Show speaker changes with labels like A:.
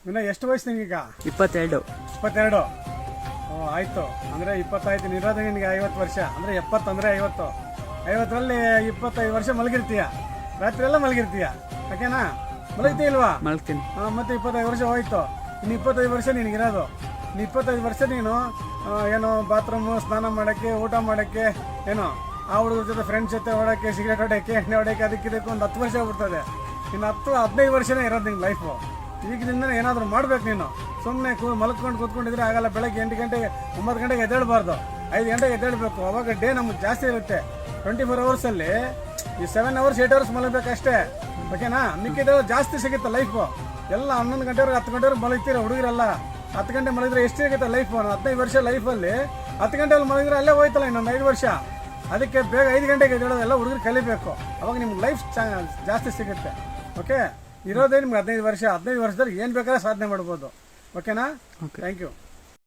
A: ಇನ್ನು ಎಷ್ಟು ವಯಸ್ಸು ನಿನಗೀಗ?
B: 22.
A: 22. ಓ ಆಯ್ತು, ಅಂದ್ರೆ 20 ಇರೋದು ನಿನಗೆ 50 ವರ್ಷ, ಅಂದ್ರೆ 70 ಅಂದ್ರೆ 50. 50ರಲ್ಲಿ 25 ವರ್ಷ ಮಲಗಿರ್ತೀಯ, ರಾತ್ರಿ ಎಲ್ಲ ಮಲಗಿರ್ತೀಯ, ಓಕೆನಾ? ಮಲಗ್ತೀಯ ಇಲ್ವಾ?
B: ಮಲ್ತೀನಿ.
A: ಮತ್ತೆ 25 ವರ್ಷ ಹೋಯ್ತು, ಇನ್ನು 25 ವರ್ಷ ನಿನಗಿರೋದು. 25 ವರ್ಷ ನೀನು ಏನೋ ಬಾತ್ರೂಮು, ಸ್ನಾನ ಮಾಡೋಕ್ಕೆ, ಊಟ ಮಾಡೋಕ್ಕೆ, ಏನೋ ಆ ಹುಡುಗರ ಜೊತೆ ಫ್ರೆಂಡ್ಸ್ ಜೊತೆ ಹೊಡೋಕ್ಕೆ, ಸಿಗರೇಟ್ ಹೊಡೋಕ್ಕೆ, ಎಣ್ಣೆ ಹೊಡೋಕ್ಕೆ, ಅದಕ್ಕಿದಕ್ಕೆ ಒಂದು 10 ವರ್ಷ ಆಗ್ಬಿಡ್ತದೆ. ಇನ್ನು 10-15 ವರ್ಷನೇ ಇರೋದು ನಿಂಗೆ ಲೈಫು. ಈಗಿನಿಂದ ಏನಾದರೂ ಮಾಡ್ಬೇಕು ನೀನು. ಸುಮ್ಮನೆ ಮಲ್ಕೊಂಡು ಕೂತ್ಕೊಂಡಿದ್ರೆ ಆಗಲ್ಲ. ಬೆಳಗ್ಗೆ 8 ಗಂಟೆಗೆ 9 ಗಂಟೆಗೆ ಎದ್ದೇಳಬಾರ್ದು, 5 ಗಂಟೆಗೆ ಎದ್ದೇಳಬೇಕು. ಅವಾಗ ಡೇ ನಮ್ಗೆ ಜಾಸ್ತಿ ಇರುತ್ತೆ. 24 ಅವರ್ಸಲ್ಲಿ ಈ 7 ಅವರ್ಸ್ 8 ಅವರ್ಸ್ ಮಲಗಬೇಕಷ್ಟೇ, ಓಕೆನಾ? ಮಿಕ್ಕಿದ ಜಾಸ್ತಿ ಸಿಗುತ್ತೆ ಲೈಫು. ಎಲ್ಲ 11 ಗಂಟೆವರೆಗೆ 10 ಗಂಟೆವರೆಗೆ ಮಲಗ್ತೀರ ಹುಡುಗರೆಲ್ಲ. 10 ಗಂಟೆ ಮಲಗಿದ್ರೆ ಎಷ್ಟು ಸಿಗುತ್ತೆ ಲೈಫು? 15 ವರ್ಷ ಲೈಫಲ್ಲಿ 10 ಗಂಟೆಯಲ್ಲಿ ಮಲಗಿದ್ರೆ ಅಲ್ಲೇ ಹೋಯ್ತಲ್ಲ ಇನ್ನೊಂದು 5 ವರ್ಷ. ಅದಕ್ಕೆ ಬೇಗ 5 ಗಂಟೆಗೆ ಎದ್ದೇಳೋದು ಎಲ್ಲ ಹುಡುಗರು ಕಲಿಬೇಕು. ಅವಾಗ ನಿಮ್ಗೆ ಲೈಫ್ ಜಾಸ್ತಿ ಸಿಗುತ್ತೆ, ಓಕೆ? ಇರೋದೇ ನಿಮ್ಗೆ 15 ವರ್ಷ. 15 ವರ್ಷದಲ್ಲಿ ಏನು ಬೇಕಾದ್ರೆ ಸಾಧನೆ ಮಾಡ್ಬೋದು, ಓಕೆನಾ? Thank you.